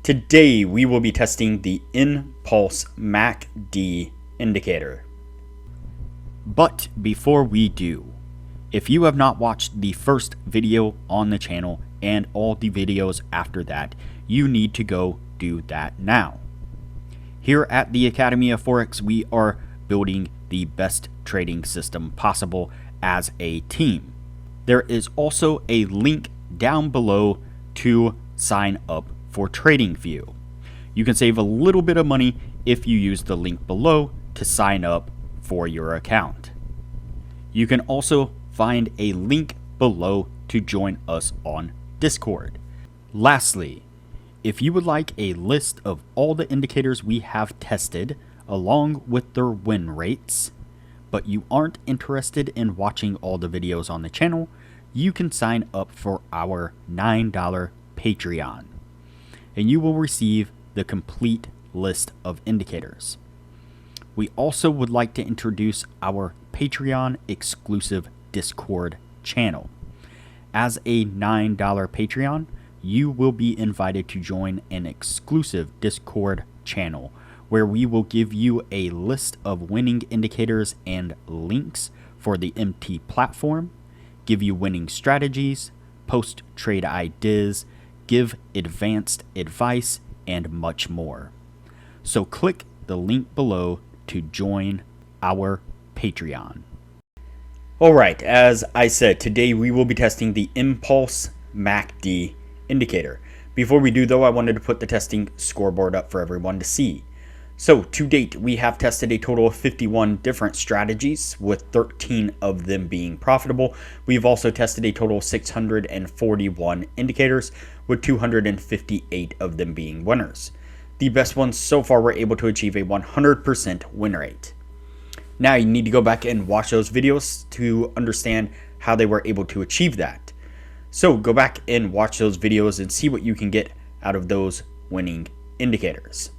Today we will be testing the Impulse MACD indicator. But before we do, if you have not watched the first video on the channel and all the videos after that, you need to go do that now. Here at the Academy of Forex, we are building the best trading system possible as a team. There is also a link down below to sign up for Tradingview. You can save a little bit of money if you use the link below to sign up for your account. You can also find a link below to join us on Discord. Lastly, if you would like a list of all the indicators we have tested along with their win rates, but you aren't interested in watching all the videos on the channel, you can sign up for our $9 Patreon, and you will receive the complete list of indicators. We also would like to introduce our Patreon exclusive Discord channel. As a $9 Patreon, you will be invited to join an exclusive Discord channel where we will give you a list of winning indicators and links for the MT platform, give you winning strategies, post trade ideas, give advanced advice, and much more. So click the link below to join our Patreon. Alright, as I said, today we will be testing the Impulse MACD indicator. Before we do though, I wanted to put the testing scoreboard up for everyone to see. So to date, we have tested a total of 51 different strategies, with 13 of them being profitable. We've also tested a total of 641 indicators, with 258 of them being winners. The best ones so far were able to achieve a 100% win rate. Now you need to go back and watch those videos to understand how they were able to achieve that. So go back and watch those videos and see what you can get out of those winning indicators.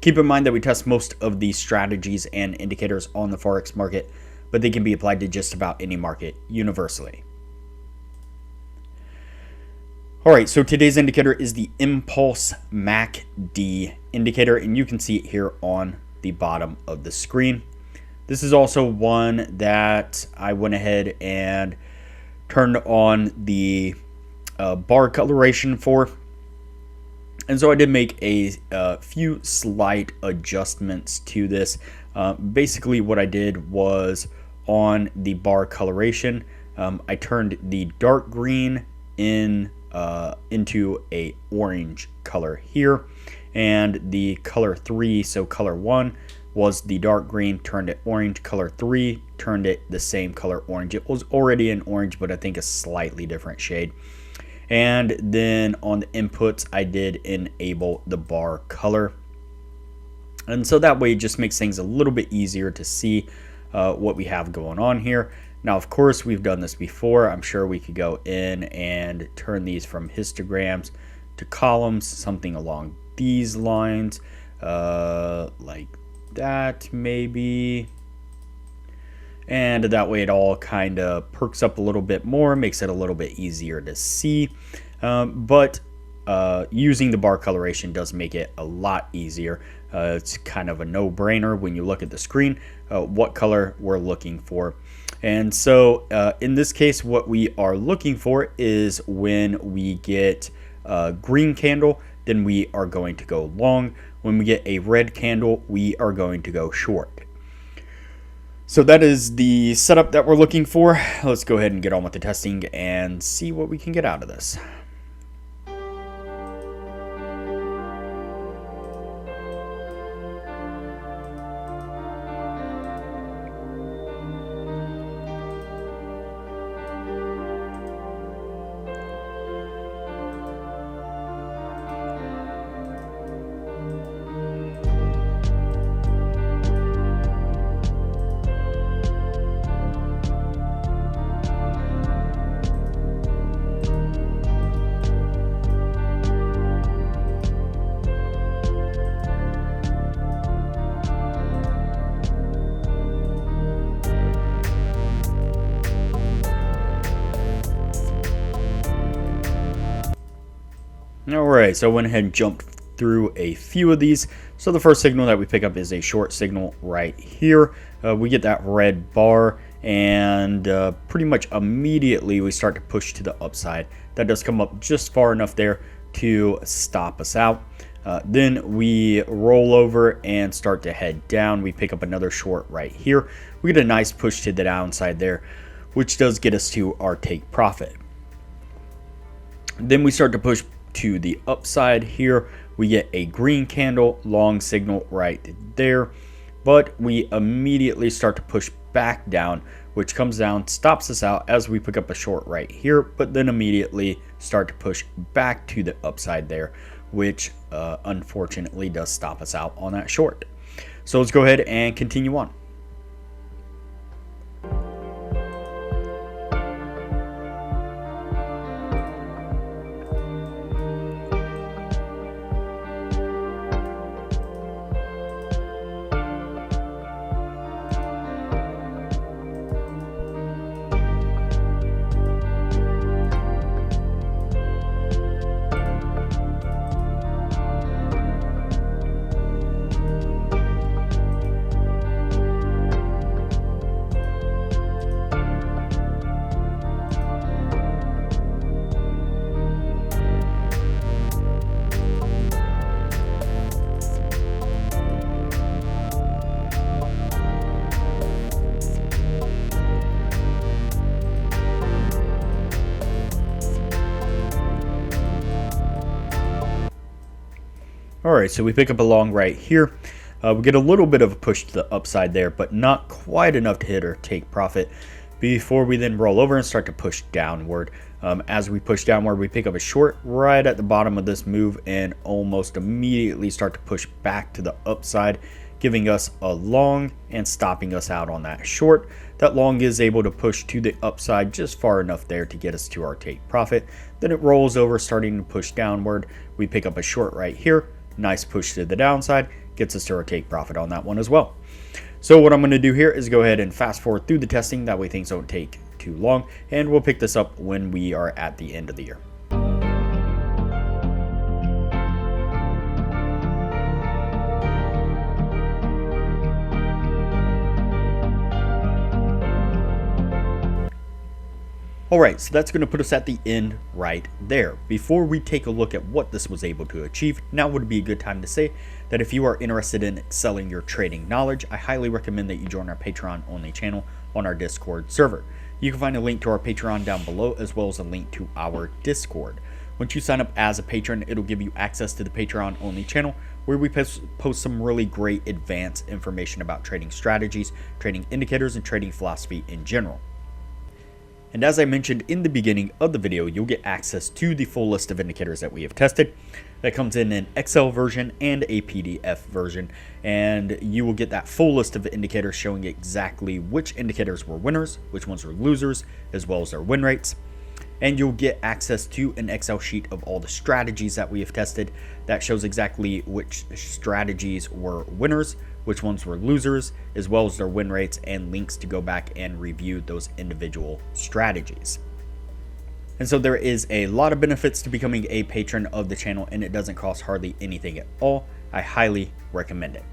Keep in mind that we test most of these strategies and indicators on the Forex market, but they can be applied to just about any market universally. Alright, so today's indicator is the Impulse MACD indicator, and you can see it here on the bottom of the screen. This is also one that I went ahead and turned on the bar coloration for. And so I did make a few slight adjustments to this. Basically what I did was on the bar coloration, I turned the dark green into a orange color here, and the color 3, so color 1 was the dark green, turned it orange. Color 3 turned it the same color orange. It was already an orange, but I think a slightly different shade. And then on the inputs, I did enable the bar color. And so that way it just makes things a little bit easier to see what we have going on here. Now, of course, we've done this before. I'm sure we could go in and turn these from histograms to columns, something along these lines, like that maybe. And that way it all kind of perks up a little bit more, makes it a little bit easier to see. But using the bar coloration does make it a lot easier. It's kind of a no-brainer when you look at the screen what color we're looking for. And so in this case, what we are looking for is when we get a green candle, then we are going to go long. When we get a red candle, we are going to go short. So that is the setup that we're looking for. Let's go ahead and get on with the testing and see what we can get out of this. Alright, so I went ahead and jumped through a few of these. So the first signal that we pick up is a short signal right here. We get that red bar, and pretty much immediately we start to push to the upside. That does come up just far enough there to stop us out. Then we roll over and start to head down. We pick up another short right here. We get a nice push to the downside there, which does get us to our take profit. Then we start to push to the upside here. We get a green candle, long signal right there, but we immediately start to push back down, which comes down, stops us out as we pick up a short right here, but then immediately start to push back to the upside there, which unfortunately does stop us out on that short. So let's go ahead and continue on. Alright, so we pick up a long right here. We get a little bit of a push to the upside there, but not quite enough to hit or take profit before we then roll over and start to push downward. As we push downward, we pick up a short right at the bottom of this move and almost immediately start to push back to the upside, giving us a long and stopping us out on that short. That long is able to push to the upside just far enough there to get us to our take profit. Then it rolls over, starting to push downward. We pick up a short right here. Nice push to the downside, gets us to our take profit on that one as well. So what I'm going to do here is go ahead and fast forward through the testing. That way things don't take too long, and we'll pick this up when we are at the end of the year. Alright, so that's going to put us at the end right there. Before we take a look at what this was able to achieve, now would be a good time to say that if you are interested in excelling your trading knowledge, I highly recommend that you join our Patreon only channel on our Discord server. You can find a link to our Patreon down below, as well as a link to our Discord. Once you sign up as a patron, it'll give you access to the Patreon only channel, where we post some really great advanced information about trading strategies, trading indicators, and trading philosophy in general. And as I mentioned in the beginning of the video, you'll get access to the full list of indicators that we have tested. That comes in an Excel version and a PDF version, and you will get that full list of indicators showing exactly which indicators were winners, which ones were losers, as well as their win rates. And you'll get access to an Excel sheet of all the strategies that we have tested that shows exactly which strategies were winners, which ones were losers, as well as their win rates, and links to go back and review those individual strategies. And so there is a lot of benefits to becoming a patron of the channel, and it doesn't cost hardly anything at all. I highly recommend it.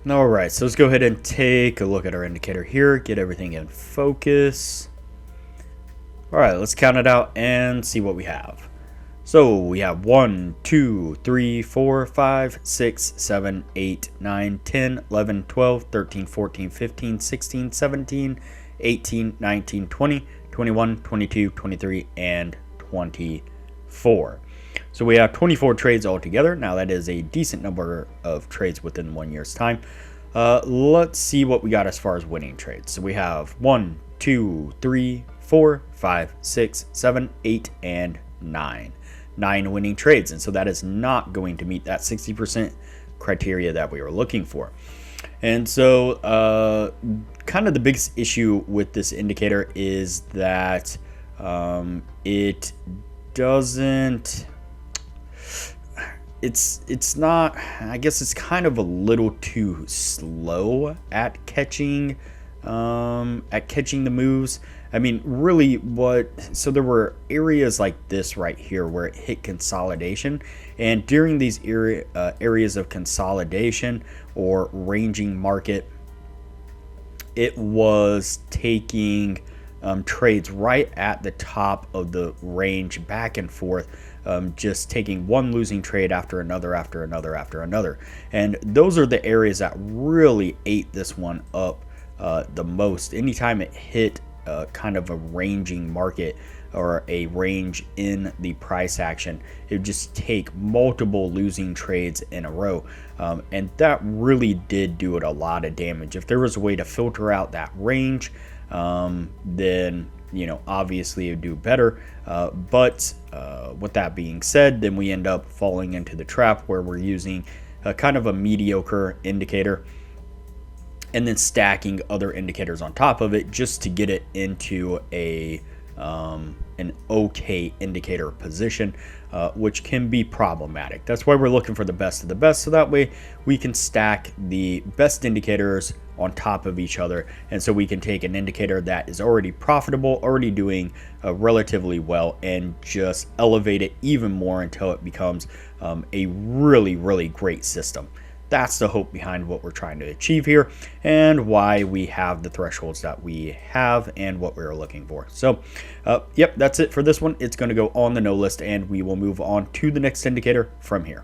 Alright, so let's go ahead and take a look at our indicator here, get everything in focus. Alright, let's count it out and see what we have. So we have 1, 2, 3, 4, 5, 6, 7, 8, 9, 10, 11, 12, 13, 14, 15, 16, 17, 18, 19, 20, 21, 22, 23, and 24. So we have 24 trades altogether. Now that is a decent number of trades within 1 year's time. Let's see what we got as far as winning trades. So we have 1, 2, 3, 4, 5, 6, 7, 8, and 9. 9 winning trades, and so that is not going to meet that 60% criteria that we were looking for. And so kind of the biggest issue with this indicator is that it doesn't, it's not, I guess it's kind of a little too slow at catching at catching the moves. I mean, really so there were areas like this right here where it hit consolidation. And during these areas of consolidation or ranging market, it was taking trades right at the top of the range back and forth, just taking one losing trade after another, after another, after another. And those are the areas that really ate this one up the most. Anytime it hit kind of a ranging market or a range in the price action, it would just take multiple losing trades in a row. And that really did do it a lot of damage. If there was a way to filter out that range, then, you know, obviously it would do better. But with that being said, then we end up falling into the trap where we're using kind of a mediocre indicator and then stacking other indicators on top of it just to get it into an okay indicator position, which can be problematic. That's why we're looking for the best of the best, so that way we can stack the best indicators on top of each other, and so we can take an indicator that is already profitable, already doing relatively well, and just elevate it even more until it becomes a really great system. That's the hope behind what we're trying to achieve here, and why we have the thresholds that we have and what we're looking for. So yep, that's it for this one. It's going to go on the no list, and we will move on to the next indicator from here.